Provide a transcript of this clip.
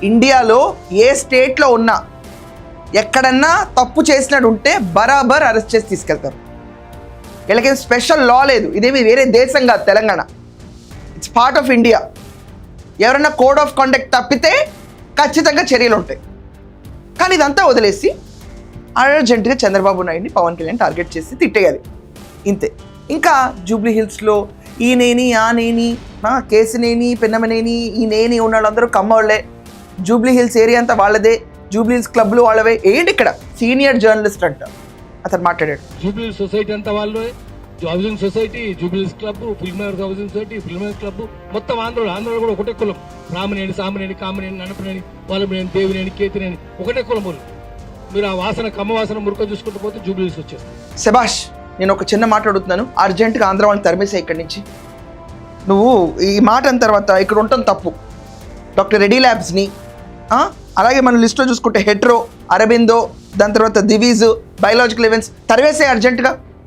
ఇండియాలో ఏ స్టేట్లో ఉన్నా ఎక్కడన్నా తప్పు చేసినట్టు ఉంటే బరాబర్ అరెస్ట్ చేసి తీసుకెళ్తారు. వీళ్ళకేం స్పెషల్ లా లేదు, ఇదేమి వేరే దేశం కాదు Telangana, it's part of India. ఎవరైనా కోడ్ ఆఫ్ కండక్ట్ తప్పితే ఖచ్చితంగా చర్యలు ఉంటాయి. కానీ ఇదంతా వదిలేసి అర్జెంటుగా చంద్రబాబు నాయుడిని పవన్ కళ్యాణ్ టార్గెట్ చేసి తిట్టేయాలి, ఇంతే. ఇంకా జూబ్లీ హిల్స్లో ఈ నేని ఆ నేని కేసినేని పెన్నమనేని ఈ నేని ఉన్న వాళ్ళందరూ కమ్మవాళ్లే, జూబ్లీ హిల్స్ ఏరియా అంతా వాళ్ళదే, జూబ్లీ హిల్స్ క్లబ్లు వాళ్ళవే. ఏంటి ఇక్కడ సీనియర్ జర్నలిస్ట్ అంట అతను మాట్లాడాడు. జూబ్లీ సొసైటీ అంతా వాళ్ళు, హౌసింగ్ సొసైటీ, జూబ్లీ క్లబ్, ఫిల్మర్ హౌసింగ్ సొసైటీ, ఫిల్మర్ క్లబ్ మొత్తం ఆంధ్రలో కూడా ఒకటే కులం. రామనేని, సామనేని, కామనేని, నడపనేని, వాళ్ళమనేని, దేవినేని, కేతినేని ఒకటే కులం. మీరు ఆ వాసన కమ్మ వాసన మురుక చూసుకుంటూ పోతే జూబ్లీ హిల్స్ వచ్చేస్తుంది. శభాష్, నేను ఒక చిన్న మాట అడుగుతున్నాను, అర్జెంటుగా ఆంధ్ర వాళ్ళని తరిమేసాయి ఇక్కడి నుంచి. నువ్వు ఈ మాట అన్న తర్వాత ఇక్కడ ఉండటం తప్పు. డాక్టర్ రెడ్డి ల్యాబ్స్ని, అలాగే మన లిస్ట్లో చూసుకుంటే హెట్రో, అరబిందో, దాని తర్వాత దివీజ్, బయోలాజికల్ ఈవెంట్స్ తరివేసే అర్జెంటుగా.